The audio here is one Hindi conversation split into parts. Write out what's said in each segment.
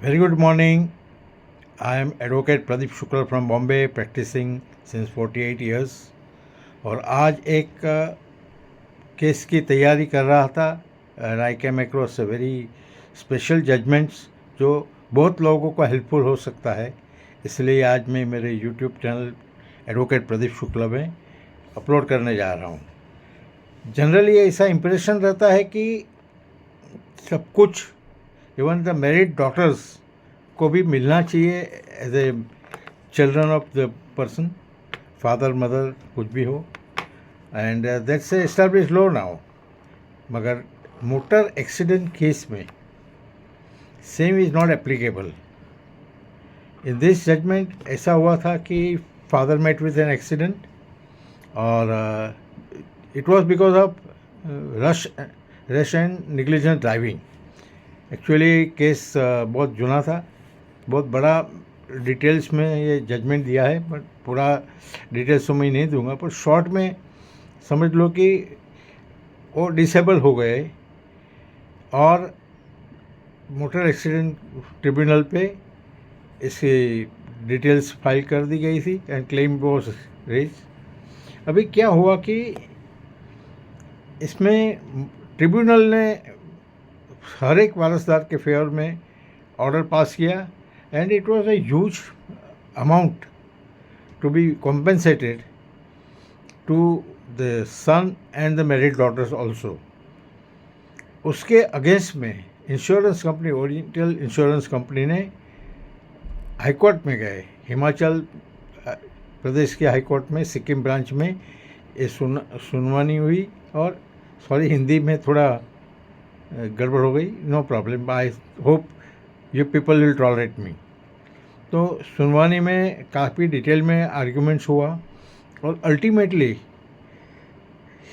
Very good morning. I am Advocate Pradeep Shukla from Bombay, practicing since 48 years. और आज एक केस की तैयारी कर रहा था. I came across a very special judgments जो बहुत लोगों को हेल्पफुल हो सकता है. इसलिए आज मैं मेरे YouTube channel advocate Pradeep Shukla में अपलोड करने जा रहा हूँ. जनरली ऐसा इम्प्रेशन रहता है कि सब कुछ इवन द मैरिड डॉटर्स को भी मिलना चाहिए as a children of the person, father mother कुछ भी हो, and that's a establish law now. मगर मोटर एक्सीडेंट केस में same is not applicable. In this judgement ऐसा हुआ था कि father met with an accident और it was because of rush and negligent driving. Actually case बहुत जुना था, बहुत बड़ा डिटेल्स में ये जजमेंट दिया है, बट पूरा डिटेल्स तो मैं नहीं दूंगा. पर शॉर्ट में समझ लो कि वो डिसेबल हो गए और मोटर एक्सीडेंट ट्रिब्यूनल पे इसकी डिटेल्स फाइल कर दी गई थी एंड क्लेम वाज रेज. अभी क्या हुआ कि इसमें ट्रिब्यूनल ने हर एक वारसदार के फेवर में ऑर्डर पास किया and it was a huge amount to be compensated to the son and the married daughters also. उसके अगेंस्ट में insurance company, oriental insurance company ने हाई कोर्ट में गए, हिमाचल प्रदेश के हाई कोर्ट में, सिक्किम ब्रांच में ये सुनवाई हुई. और सॉरी, हिंदी में थोड़ा गड़बड़ हो गई, no problem, I hope you people will tolerate me. तो सुनवाई में काफ़ी डिटेल में आर्ग्यूमेंट्स हुआ और अल्टीमेटली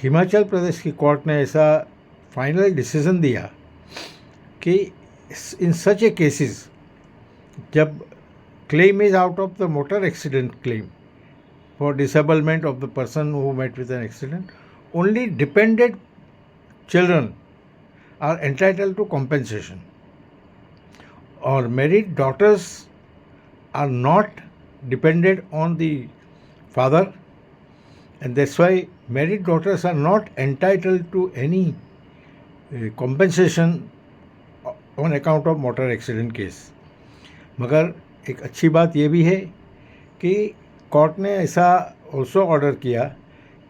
हिमाचल प्रदेश की कोर्ट ने ऐसा फाइनल डिसीजन दिया कि इन सच ए केसेस जब claim is out of the motor accident claim for disablement of the person who met with an accident, only dependent children are entitled to compensation, or married daughters are not dependent on the father, and that's why married daughters are not entitled to any compensation on account of motor accident case. मगर एक अच्छी बात ये भी है कि कोर्ट ने ऐसा ऑल्सो ऑर्डर किया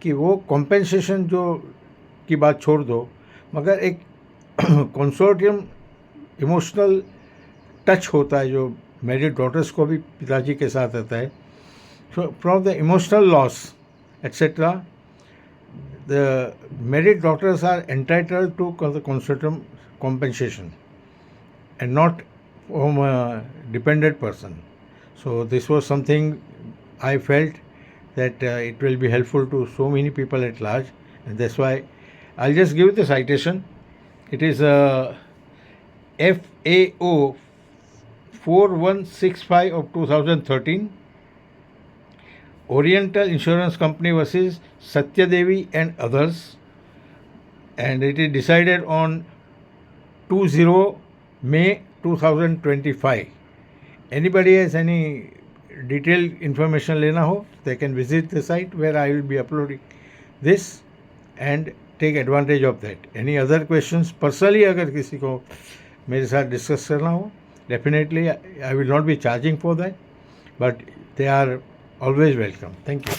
कि वो कॉम्पेंसेशन जो की बात छोड़ दो, मगर एक कंसोर्टियम इमोशनल टच होता है जो मैरिड डॉटर्स को भी पिताजी के साथ रहता है. So from the emotional loss etcetera, the married daughters are entitled to consortium compensation and not from a dependent person. So this was something I felt that it will be helpful to so many people at large, and that's why I'll just give the citation. It is FAO 4165 of 2013, Oriental Insurance Company versus Satyadevi and others, and it is decided on 20 May 2025. Anybody has any detailed information लेना हो, they can visit the site where I will be uploading this and take advantage of that. Any other questions personally अगर किसी को मेरे साथ डिस्कस करना हो, definitely I will not be charging for that, but they are always welcome. Thank you.